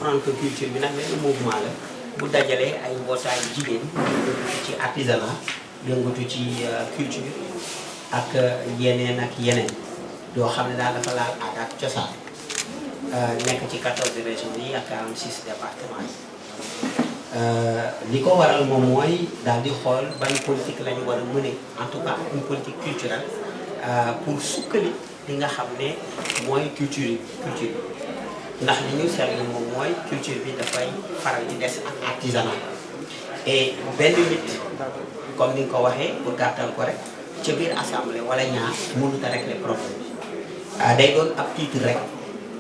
comprendre que culture bi nag benn mouvement la bu dajalee ay mbootaayu jigéen yëngatu ci artisanat yëngatu ci culture ak yeneen yoo xam ne daal dafa laal aada ak cosaan nekk ci 14 régions yi ak 46 départements yi li ko waral moom mooy daal di xool ban politique la ñu war a mener en tout cas une politique culturelle pour sukkali li nga xam ne mooy culture ndax li ñu seetlu moom mooy culture bi dafay faral di des ak artisanat et benn nit comme ni nga ko waxee pour gàttal ko rek ca biir assemblée wala ñaar mënut a régler problème bi day doon ab titre rek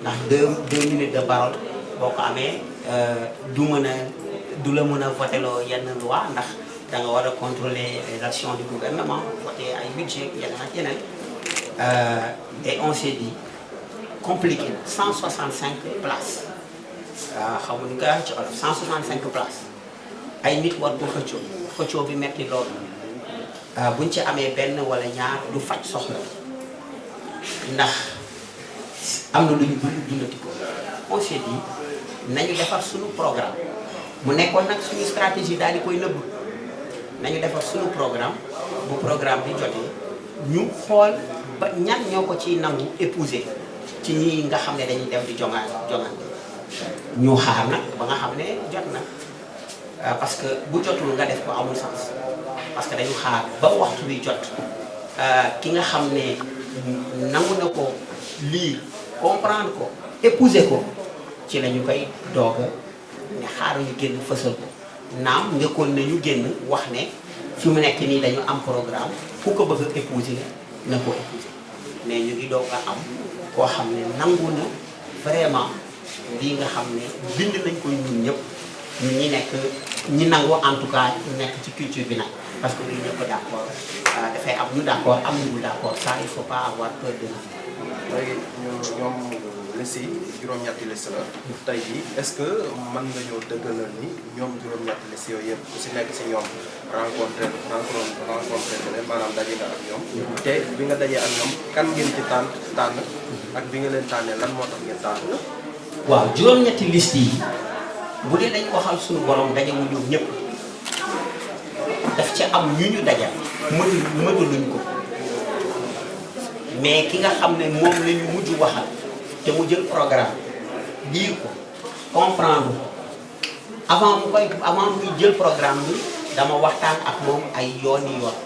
ndax deux minutes de parole boo ko amee du la mën a voteloo yenn loi ndax da nga war a contrôler les actions du gouvernement voter ay budget yeneen ak yeneen et on s'est dit compliqué na 165 places xamuñu nga ci olof 165 places ay nit war ko xëccoo bi metti loolu buñ ci amee benn wala ñaar du faj soxla ndax am na lu ñu bëri dundati ko on s'est dit nañu defar suñu programme mu nekkoon nag suñu stratégie daal di koy nëbb nañu defar suñu programme bu programme bi jotee ñu xool ba ñan ñoo ko ciy nangu épouser ci ñi nga xam ne dañuy dem di jongante ñu xaar nag ba nga xam ne jot na parce que bu jotul nga def ko amul sens parce que dañu xaar ba waxtu bi jot ki nga xam ne nangu na ko lire comprendre ko épouser ko ci la ñu koy doog ne xaaruñu génn fësal ko naam njëkkoon nañu génn wax ne fi mu nekk nii dañu am programme ku ko bëgg a épouser na ko épouser mais ñu ngi doog a am koo xam ne nangu na vraiment lii nga xam ne bind nañ ko ñun ñëpp ñi nekk ñi nangu en tout cas nekk ci culture bi nag parce que ñun ñëpp d'accord dafay am ñu d'accord am ñu d'accord ça il faut pas avoir peur de ça. léegi ñoom liste yi juróom-ñetti liste la tey jii est-ce que mën nga ñëw dëggalal ni ñoom juróom-ñetti liste yooyu yëpp ku si nekk si ñoom rencontré leen maanaam daje nga ak ñoom te bi nga dajee ak ñoom kan ngeen ci tànn ak bi nga leen tànnee lan moo tax ngeen tànn waaw juróom-ñetti liste yi bu dee dañ waxal suñu borom daje mu ñëw ñëpp daf ci am ñu dajal mënuluñ ko mais ki nga xam ne moom la ñu mujj waxal te mu jël programme lire ko comprendre avant muy jël programme bi dama waxtaan ak moom ay yooni yoon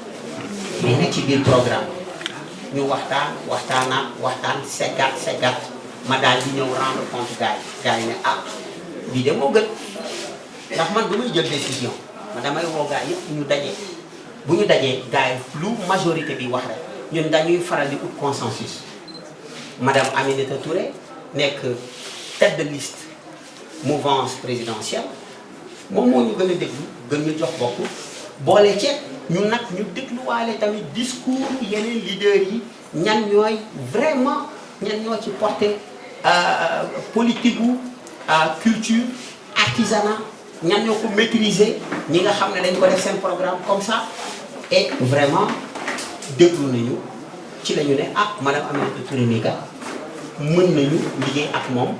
li ne ci biir programme ñu waxtaan seggat ma daal di ñëw rendre compte gars yi ne bii de moo gën ndax man du muy jël décision ma damay woo gars yëpp ñu dajee bu ñu dajee gars yi lu majorité bi wax rek ñun dañuy faral di ut consensus madame Aminata Touré nekk tête de liste mouvance présidentielle moom moo ñu gën a déglu gën ñu jox bopp boole ceeb ñun nag ñu dégluwaale tamit discours yeneen leaders yi ñan ñooy vraiment ñan ñoo ci porté politique gu culture artisanat ñan ñoo ko maîtriser ñi nga xam ne dañ ko def seen programme comme ça et vraiment déglu nañu ci la ñu ne madame Aminata Touré nii kat mën nañu liggéey ak moom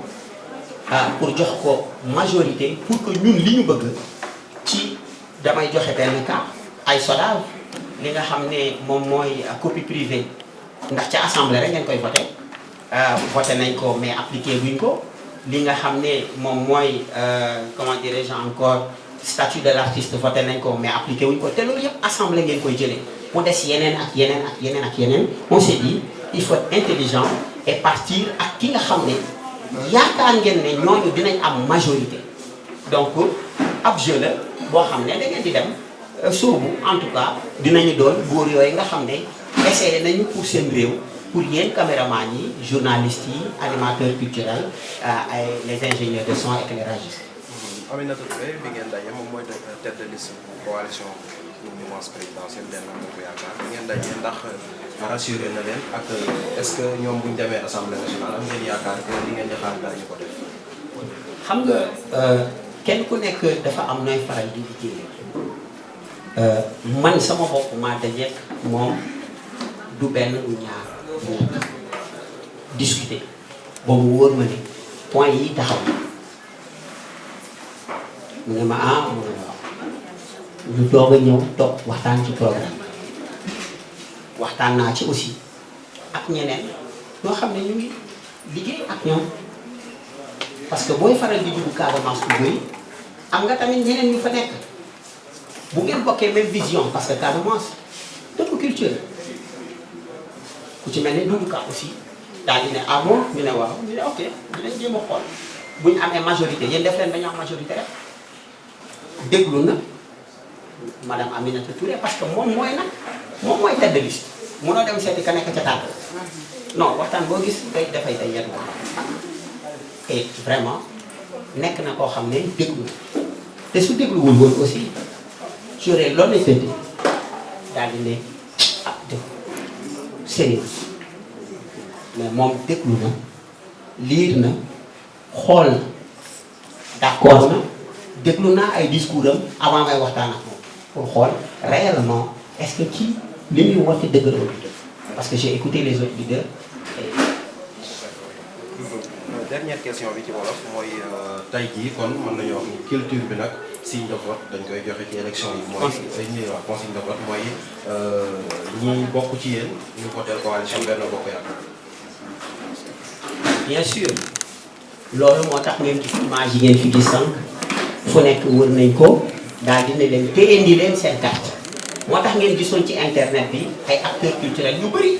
pour jox ko majorité pour que ñun li ñu bëgg ci damay joxe benn cas ay SODAV li nga xam ne moom mooy copie privée ndax ca assemblée rek ngeen koy voté nañ ko mais appliqué buñ ko li nga xam ne moom mooy comment dirais-je encore statut de l'artiste voté nañ ko mais appliqué wuñ ko te loolu yëpp assemblée ngeen koy jëlee mu des yeneen ak yeneen on s'est dit il faut être intelligent et partir ak ki nga xam ne yaakaar ngeen ne ñooñu dinañ am majorité donc ab jeu la boo xam ne da ngeen di dem soobu en tout cas dinañu doon góor yooyu nga xam ne essayé nañu pour seen réew pour yéen caméraman yi journalistes yi animateurs culturels ay les ingénieurs de son éclairagistes. Aminata Touré bi ngeen daje moom mooy tête de liste coalition mouvance présidentielle Benno Bokk Yaakaar bi ngeen daje ndax rassuré na leen ak est-ce que ñoom bu ñu demee assemblée nationale am ngeen yaakaar que li ngeen di xaar daañu ko def. xam nga kenn ku nekk dafa am nooy faral di liggéey man sama bopp maa dajeek moom du benn du ñaar bu discuter boobu wóor ma ne point yi taxaw mu ne ma ah mu ne waaw ñu doog a ñëw toog waxtaan ci programme waxtaan naa ci aussi ak ñeneen ñoo xam ne ñu ngi liggéey ak ñoom parce que booy faral di dugg Casamance bu bëri am nga tamit ñeneen ñu fa nekk bu ngeen bokkee même vision parce que Casamance dëkk culture ku ci mel ne Doudou Ka aussi daal di ne ah bon ñu ne waaw ñu ne ok dinañ jéem a xool bu ñu amee majorité yéen def leen dañu am majorité rek déglu na madame Aminata Touré parce que moom mooy nag moom mooy tête de liste munoo dem seeti ka nekk ca tàgg non waxtaan boo gis day dafay day yenn et vraiment nekk na koo xam ne déglu te su dégluwul woon aussi j'aurais l'honnêteté daal di ne ah def sérieux mais moom déglu na liir na xool na d'accord na déglu naa ay discours am avant may waxtaan ak moom pour xool réellement est-ce que kii li muy woote dëgg la parce que j'ai écouté les autres leaders. Dernière question bi ci wolof mooy tey jii kon mën nañu wax ni culture bi nag signe de vote dañ koy joxe ci élection yi. mooy ay ñuy wax consigne de vote mooy ñi bokk ci yéen ñu voteel coalition Benno Bokk Yaakaar. bien sûr loolu moo tax même ci image yi ngeen fi gis sànq fu nekk wër nañ ko daal dina leen te indi leen seen carte moo tax ngeen gisoon ci internet bi ay acteurs culturels yu bëri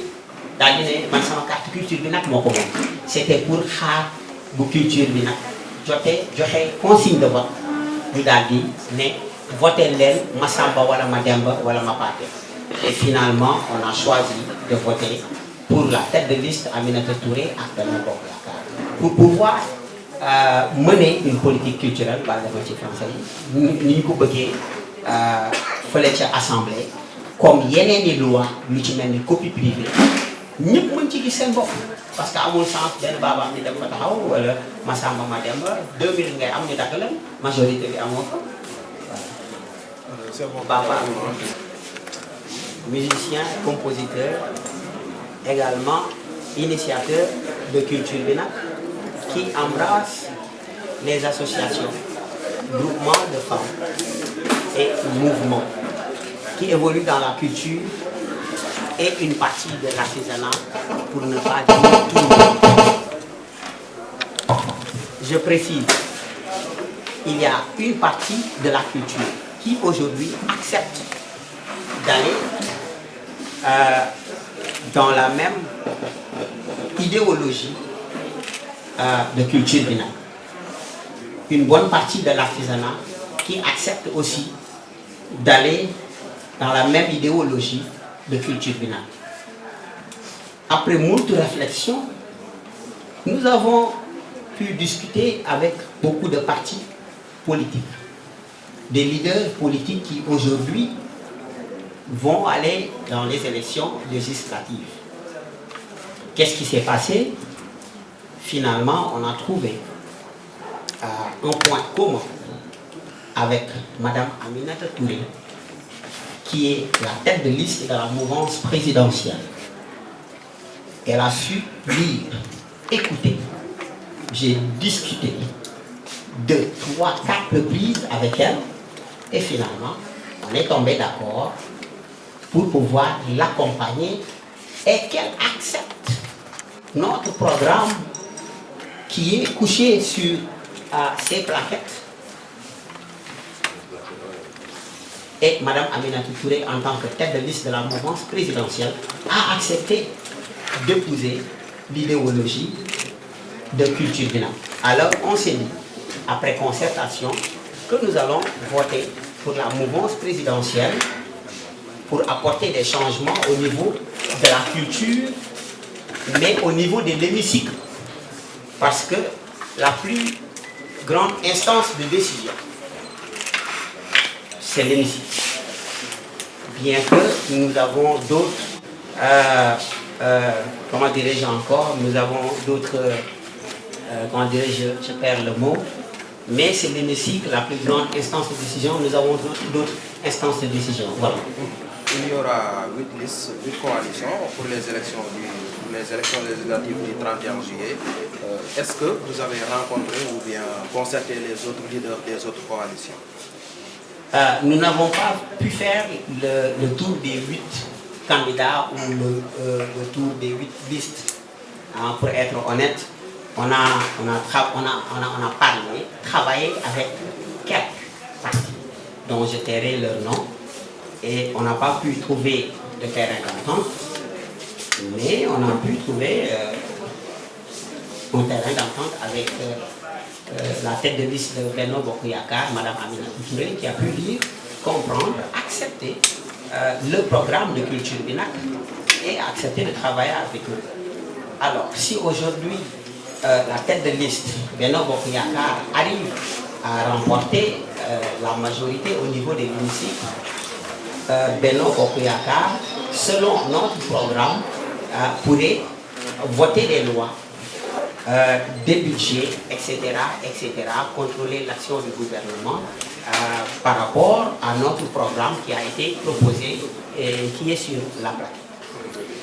daal di ne man sama carte culture bi nag moo ko moom c'était pour xaar bu culture bi nag joxe consigne de vote ñu daal di ne voté leen Massamba wala Mademba wala Mapaté et finalement on a choisi de voter pour la tête de liste Aminata Touré ak Benno Bokk Yaakaar pour pouvoir mener une politique culturelle par exemple ci français yi ni ñu ko bëggee fële ca assemblée comme yeneen i loi lu ci mel ni copie privée ñëpp mën ci gis seen bopp parce que amul sens benn baabaam ni dem fa taxaw wala Massamba Mademba 2000 ngay am ñu dagg la majorité bi amoo ko voilà. Baba musicien compositeur également initiateur de culture bi nag qui embrasse les associations groupements de femmes et mouvements qui évoluent dans la culture et une partie de l'artisanat, pour ne pas dire tout le monde. Je précise, il y a une partie de la culture qui aujourd'hui accepte d'aller dans la même idéologie de culture binôme. Une bonne partie de l'artisanat qui accepte aussi d'aller dans la même idéologie de culture binôme. Après moult réflexions, nous avons pu discuter avec beaucoup de partis politiques, des leaders politiques qui aujourd'hui vont aller dans les élections législatives. Qu'est-ce qui s'est passé? Finalement, on a trouvé un point commun avec Madame Aminata Touré, qui est la tête de liste de la mouvance présidentielle. Elle a su lire, écouter. J'ai discuté 2, 3, 4 reprises avec elle et finalement, on est tombé d'accord pour pouvoir l'accompagner et qu'elle accepte notre programme qui est couché sur ces plaquettes. Et Madame Aminata Touré, en tant que tête de liste de la mouvance présidentielle, a accepté d'épouser l'idéologie de culture binôme. Alors on s'est dit, après concertation, que nous allons voter pour la mouvance présidentielle pour apporter des changements au niveau de la culture, mais au niveau de l'hémicycle. Parce que la plus grande instance de décision, c'est l'hémicycle. Bien que nous avons d'autres, comment dirais-je encore, nous avons d'autres, comment dirais-je, je perds le mot, mais c'est l'hémicycle, la plus grande instance de décision, nous avons d'autres instances de décision. Voilà. il y aura 8 listes, 8 coalitions pour les élections législatives du 31 juillet. Est-ce que vous avez rencontré ou bien concerté les autres leaders des autres coalitions? Nous n'avons pas pu faire le tour des 8 candidats ou le tour des 8 listes. Hein, pour être honnête, on a travaillé avec quelques partis dont je tairai leur nom et on n'a pas pu trouver de terrain d'entente, mais on a pu trouver un terrain d'entente avec la tête de liste de Benno Bokk Yakaar, Mme Aminata Touré, qui a pu lire, comprendre, accepter le programme de Culture Binac et accepter de travailler avec eux. Alors, si aujourd'hui la tête de liste Benno Bokk Yakaar arrive à remporter la majorité au niveau des municipes, Benno Bokk Yakaar, selon notre programme, pourrait voter des lois, des budgets, etc., contrôler l'action du gouvernement par rapport à notre programme qui a été proposé et qui est sur la plaque.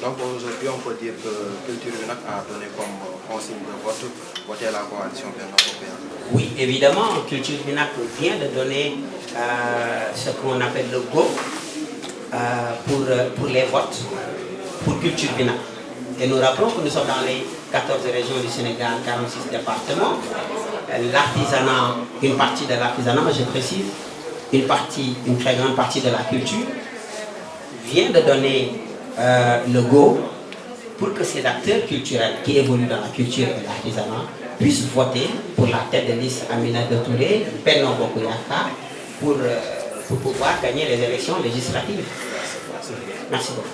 Donc aujourd'hui, on peut dire que Culture Binac a donné comme consigne de vote voter la coalition Benno Bokk Yakaar. Oui, évidemment, Culture Binac vient de donner ce qu'on appelle le go pour les votes pour Culture Binac. Et nous rappelons que nous sommes dans les 14 régions du Sénégal, 46 départements. L'artisanat, une partie de l'artisanat, je précise, une très grande partie de la culture, vient de donner le go pour que ces acteurs culturels qui évoluent dans la culture et l'artisanat puissent voter pour la tête de liste Aminata Touré, Benno Bokk Yakaar, pour pouvoir gagner les élections législatives. Merci beaucoup.